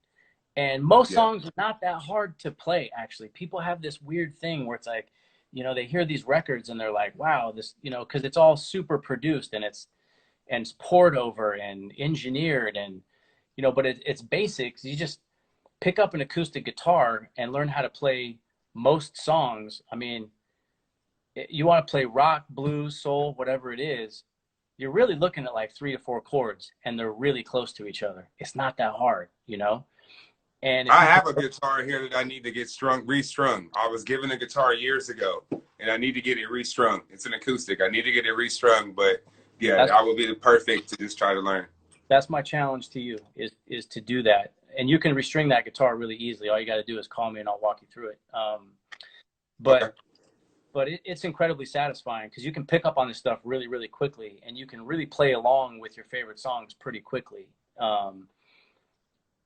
And most songs are not that hard to play, actually. People have this weird thing where it's like, you know, they hear these records and they're like, wow, this, you know, because it's all super produced and it's poured over and engineered and, you know, but it's basics. You just pick up an acoustic guitar and learn how to play most songs. I mean, you want to play rock, blues, soul, whatever it is, you're really looking at like 3 to 4 chords and they're really close to each other. It's not that hard, you know? And if I you can, have a guitar here that I need to get restrung. I was given a guitar years ago, and I need to get it restrung. It's an acoustic. I need to get it restrung, but yeah, that's I would be the perfect to just try to learn. that's my challenge to you is to do that. And you can restring that guitar really easily. All you got to do is call me and I'll walk you through it. Okay. But it's incredibly satisfying because you can pick up on this stuff really, really quickly, and you can really play along with your favorite songs pretty quickly.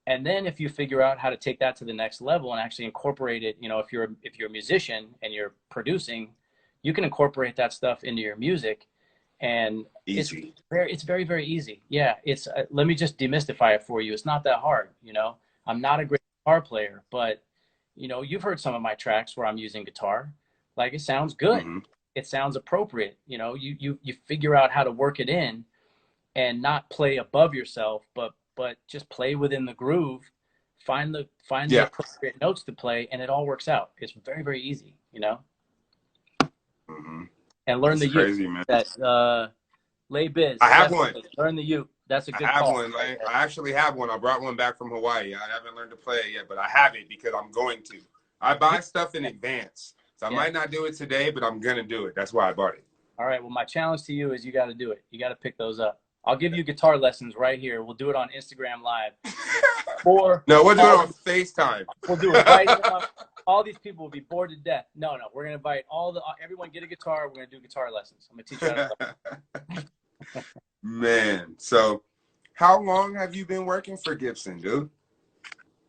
And then if you figure out how to take that to the next level and actually incorporate it, you know, if you're a musician and you're producing, you can incorporate that stuff into your music, and Easy. it's very very easy. Yeah, it's let me just demystify it for you. It's not that hard, you know. I'm not a great guitar player, but you know, you've heard some of my tracks where I'm using guitar. Like it sounds good. It sounds appropriate. You know, you figure out how to work it in and not play above yourself, but just play within the groove, find the Yeah. appropriate notes to play, and it all works out. It's very, very easy, you know. And learn That's the uke. crazy, man. That lay biz. I have one. Definitely learn the uke. That's a I good have call. one. I actually have one. I brought one back from Hawaii. I haven't learned to play it yet, but I have it because I'm going to. I buy stuff in advance. So I might not do it today, but I'm going to do it. That's why I bought it. All right. Well, my challenge to you is you got to do it. You got to pick those up. I'll give you guitar lessons right here. We'll do it on Instagram Live. Or no, we'll do it on FaceTime. We'll do it right now. All these people will be bored to death. No, we're gonna invite everyone. Get a guitar. We're gonna do guitar lessons. I'm gonna teach you how to. Man, so how long have you been working for Gibson, dude?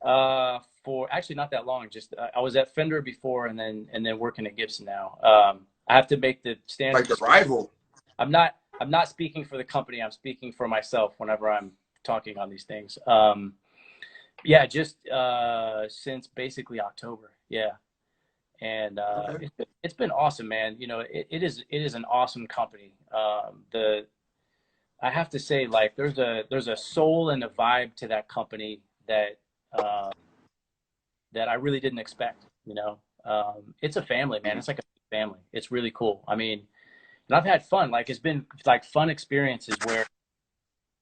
For actually not that long. Just I was at Fender before, and then working at Gibson now. I have to make the standard. Like the rival. I'm not speaking for the company. I'm speaking for myself whenever I'm talking on these things. Yeah, just since basically October. Yeah. And Okay. it's been awesome, man. You know, it is an awesome company. I have to say, like, there's a soul and a vibe to that company that that I really didn't expect. You know, it's a family, man. It's like a family. It's really cool. I mean, and I've had fun. Like, it's been like fun experiences where,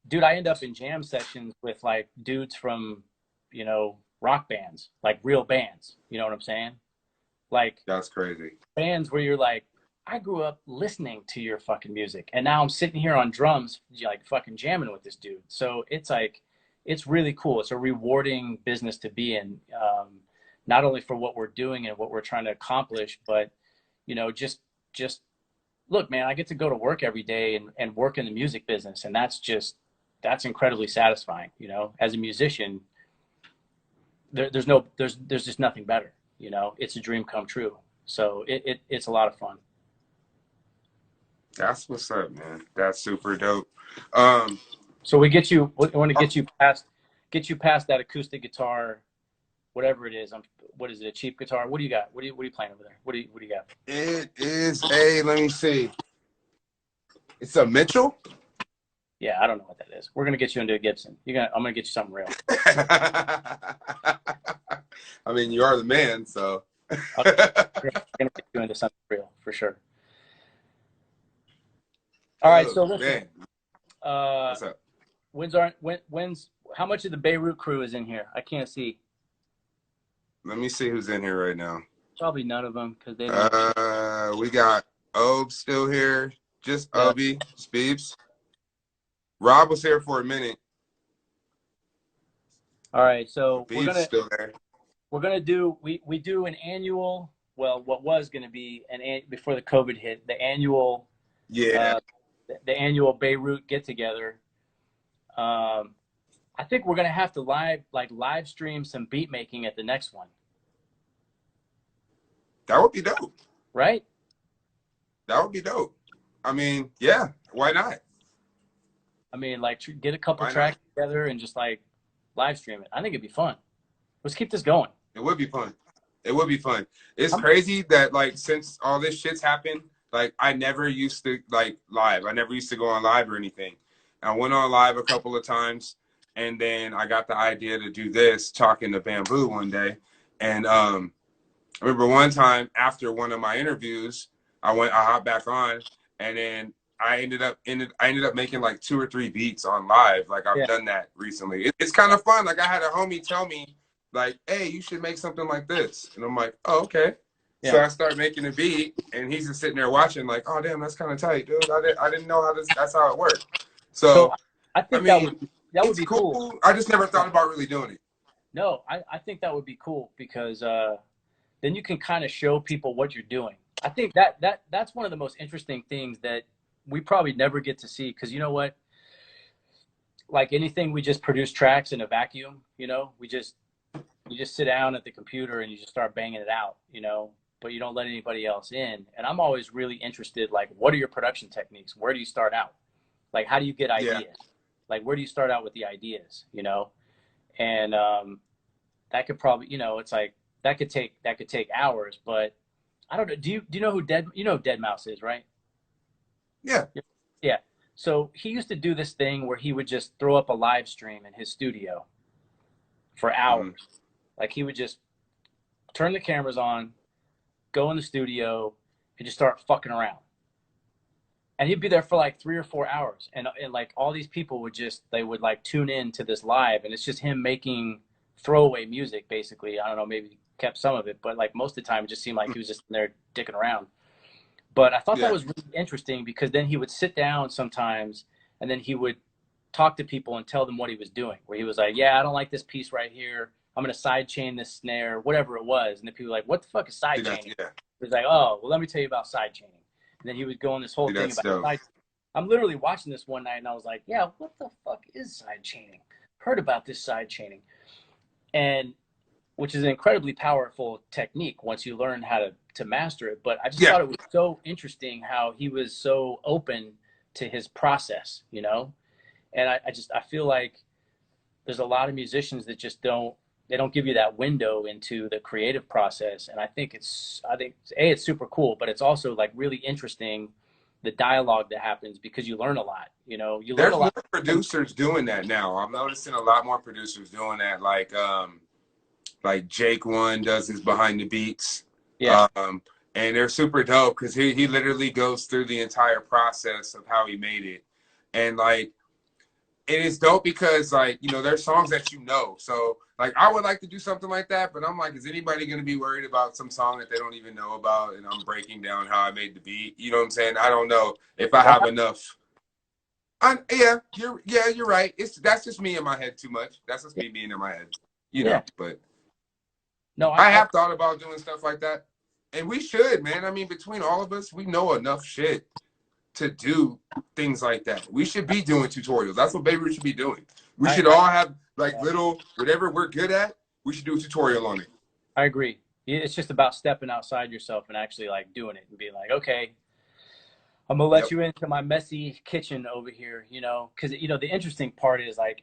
dude, I end up in jam sessions with like dudes from, you know, rock bands, like real bands. You know what I'm saying? Like That's crazy. bands where you're like, I grew up listening to your fucking music, and now I'm sitting here on drums, like fucking jamming with this dude. So it's like, it's really cool. It's a rewarding business to be in, not only for what we're doing and what we're trying to accomplish, but you know, just look, man, I get to go to work every day and work in the music business, and that's incredibly satisfying. You know, as a musician, there's just nothing better. You know, it's a dream come true. So it's a lot of fun. That's what's up, man. That's super dope. So we want to get you past that acoustic guitar, whatever it is. What is it? A cheap guitar? What do you got? What are you playing over there? What do you got? It is a, let me see. It's a Mitchell. Yeah, I don't know what that is. We're gonna get you into a Gibson. I'm gonna get you something real. I mean, you are the man, so. Okay, we're gonna get you into something real for sure. All right, Oh so listen. man, Uh, what's up? when's how much of the Beirut crew is in here? I can't see. Let me see who's in here right now. Probably none of them because they don't. We got Obe still here. Just Yeah. Obi, Speebs. Rob was here for a minute. All right, so Beebs still there. we're gonna do we do an annual. Well, what was gonna be before the COVID hit, the annual Yeah. the annual Beirut get together. I think we're gonna have to live stream some beat making at the next one, That would be dope. right? That would be dope. I mean, yeah, why not? I mean, like get a couple Why tracks not? together and just like live stream it. I think it'd be fun. Let's keep this going. It would be fun. It would be fun. It's crazy that like since all this shit's happened, like I never used to like live. I never used to go on live or anything. I went on live a couple of times, and then I got the idea to do this, talking to Bamboo one day. And I remember one time after one of my interviews, I hopped back on, and then I ended up making like 2 or 3 beats on live. Like I've Yeah. done that recently. It's kind of fun. Like I had a homie tell me, like, "Hey, you should make something like this," and I'm like, "Oh, okay." Yeah. So I start making a beat, and he's just sitting there watching, like, "Oh, damn, that's kind of tight, dude. I didn't know that's how it worked." So So I think I mean, that would it's be cool. cool. I just never thought about really doing it. No, I think that would be cool because then you can kind of show people what you're doing. I think that's one of the most interesting things that we probably never get to see because you know what? Like anything, we just produce tracks in a vacuum. You just sit down at the computer and you just start banging it out. But you don't let anybody else in. And I'm always really interested. Like, what are your production techniques? Where do you start out? Like, how do you get ideas? Yeah. Like, where do you start out with the ideas? And that could probably, it's like that could take hours. But I don't know. Do you know who Dead Mouse is, right? Yeah. Yeah. So he used to do this thing where he would just throw up a live stream in his studio for hours. Mm-hmm. Like he would just turn the cameras on, go in the studio, and just start fucking around. And he'd be there for like 3 or 4 hours, and like all these people they would like tune in to this live, and it's just him making throwaway music basically. I don't know, maybe he kept some of it, but like most of the time, it just seemed like he was just there dicking around. But I thought that Yeah. was really interesting because then he would sit down sometimes, and then he would talk to people and tell them what he was doing. Where he was like, "Yeah, I don't like this piece right here. I'm gonna side chain this snare, whatever it was." And then people were like, "What the fuck is side chaining?" Yeah. He was like, "Oh, well, let me tell you about side chaining." And then he would go on this whole thing That's about dope. side. I'm literally watching this one night, and I was like, "Yeah, what the fuck is side chaining? Heard about this side chaining," and which is an incredibly powerful technique once you learn how to master it. But I just thought it was so interesting how he was so open to his process, And I feel like there's a lot of musicians that just don't give you that window into the creative process. And I think it's super cool, but it's also like really interesting the dialogue that happens because you learn a lot. You learn There's a lot. more producers doing that now. I'm noticing a lot more producers doing that. Like Jake One does his behind the beats. Yeah. And they're super dope because he literally goes through the entire process of how he made it. And like it is dope because like, there's songs that So like I would like to do something like that, but I'm like, is anybody gonna be worried about some song that they don't even know about and I'm breaking down how I made the beat? You know what I'm saying? I don't know if I have enough. You're right. That's just me in my head too much. That's just me being in my head, Yeah. But No, I have thought about doing stuff like that, and we should, man. I mean, between all of us, we know enough shit to do things like that. We should be doing tutorials. That's what Baby should be doing. We should all have like little whatever we're good at. We should do a tutorial on it. I agree. It's just about stepping outside yourself and actually like doing it and being like, okay, I'm gonna let you into my messy kitchen over here, because the interesting part is like,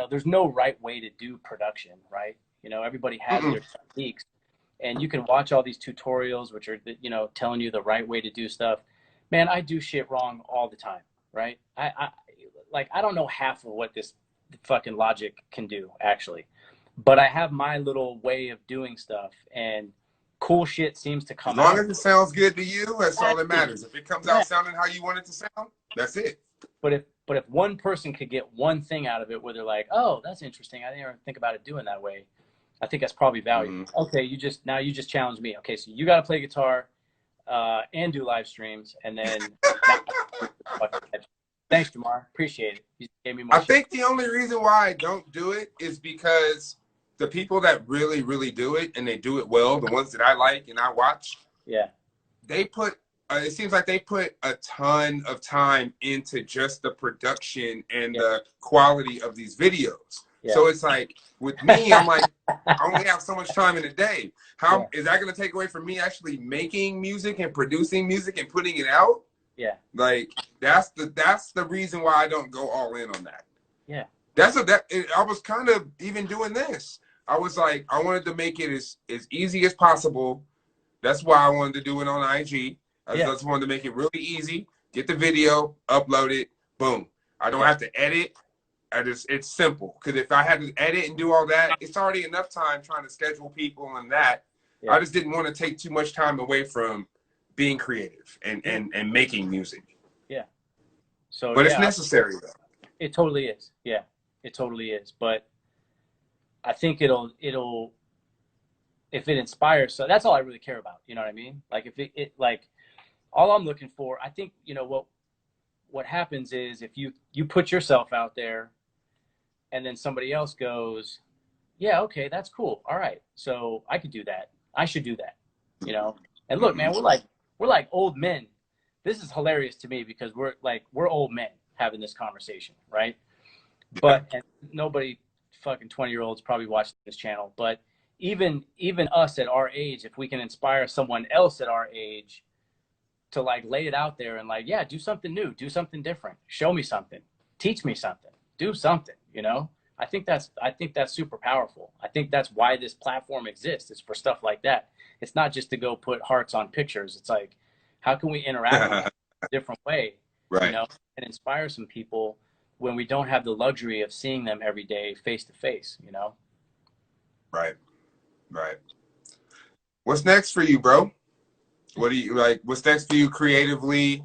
there's no right way to do production, right? Everybody has their techniques, and you can watch all these tutorials, which are telling you the right way to do stuff. Man, I do shit wrong all the time, right? I don't know half of what this fucking logic can do, actually. But I have my little way of doing stuff, and cool shit seems to As come long out of as it sounds good to you, that's all that it. matters. If it comes Yeah. out sounding how you want it to sound, that's it. But if one person could get one thing out of it where they're like, oh, that's interesting. I didn't even think about it doing that way. I think that's probably valuable. Mm-hmm. Okay, you just challenged me. Okay, so you got to play guitar and do live streams, and then now, thanks, Jamar. Appreciate it. You gave me more I shit. think the only reason why I don't do it is because the people that really, really do it and they do it well, the ones that I like and I watch, Yeah. they put it seems like they put a ton of time into just the production and Yeah. the quality of these videos. Yeah. So it's like with me, I'm like, I only have so much time in a day. How Yeah. is that going to take away from me actually making music and producing music and putting it out? Yeah. Like that's the reason why I don't go all in on that. Yeah. I was kind of even doing this. I was like, I wanted to make it as easy as possible. That's why I wanted to do it on IG. I Yeah. just wanted to make it really easy. Get the video, upload it, boom. I don't have to edit. It's simple. Because if I had to edit and do all that, it's already enough time trying to schedule people and that. Yeah. I just didn't want to take too much time away from being creative and making music. Yeah. So But it's yeah, necessary though. it totally is. Yeah, it totally is. But I think it'll if it inspires. So that's all I really care about. You know what I mean? Like if it like all I'm looking for. I think what happens is if you put yourself out there, and then somebody else goes, yeah, okay, that's cool. All right, so I could do that. I should do that. You know. And look, man, we're like old men. This is hilarious to me because we're old men having this conversation, right? Yeah. But and nobody fucking 20-year-olds probably watching this channel. But even us at our age, if we can inspire someone else at our age to like lay it out there and like, yeah, do something new, do something different, show me something, teach me something, do something, I think that's super powerful. I think that's why this platform exists. It's for stuff like that. It's not just to go put hearts on pictures. It's like, how can we interact with a different way, Right. and inspire some people when we don't have the luxury of seeing them every day face to face. Right. Right. What's next for you, bro? What do you like? What's next for you creatively?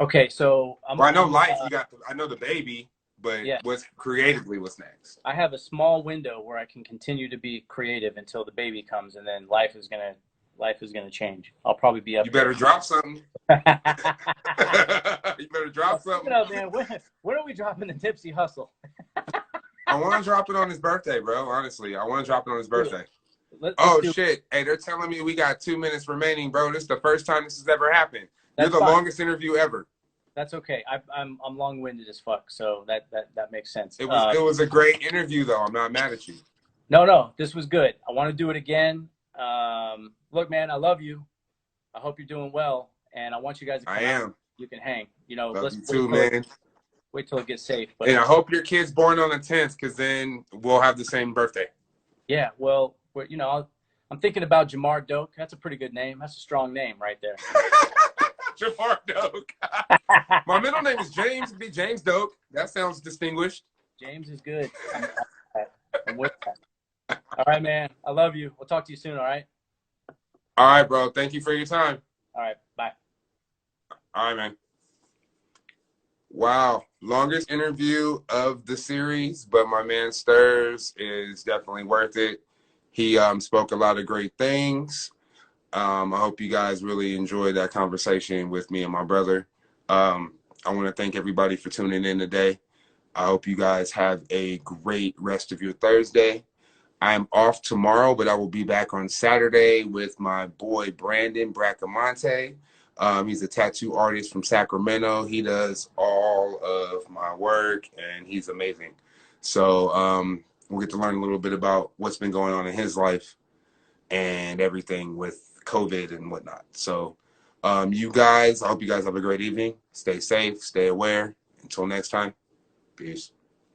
Okay, so Well, I know life. I know the baby, but yeah, what's creatively? What's next? I have a small window where I can continue to be creative until the baby comes, and then life is gonna change. I'll probably be up You better there. drop something. You better drop something. Up, man. When are we dropping the Tipsy Hustle? I want to drop it on his birthday, bro. Honestly, I want to drop it on his birthday. Let's Oh do shit! Hey, they're telling me we got 2 minutes remaining, bro. This is the first time this has ever happened. You're That's the fine. longest interview ever. That's okay. I'm long-winded as fuck, so that makes sense. It was a great interview, though. I'm not mad at you. No, this was good. I want to do it again. Look, man, I love you. I hope you're doing well, and I want you guys to come I out. am. You can hang. Love you too, man. Wait till it gets safe. But And I hope your kid's born on the 10th, because then we'll have the same birthday. yeah, well, I'm thinking about Jamar Doak. That's a pretty good name. That's a strong name right there. Jamar Doak. My middle name is James. It'd be James Doak. That sounds distinguished. James is good. I'm with that. All right, man. I love you. We'll talk to you soon, all right? All right, bro. Thank you for your time. All right, bye. All right, man. Wow. Longest interview of the series, but my man Stirs is definitely worth it. He spoke a lot of great things. I hope you guys really enjoyed that conversation with me and my brother. I want to thank everybody for tuning in today. I hope you guys have a great rest of your Thursday. I am off tomorrow, but I will be back on Saturday with my boy Brandon Bracamonte. He's a tattoo artist from Sacramento. He does all of my work, and he's amazing. So we'll get to learn a little bit about what's been going on in his life and everything with COVID and whatnot. So you guys, I hope you guys have a great evening. Stay safe, stay aware. Until next time, peace.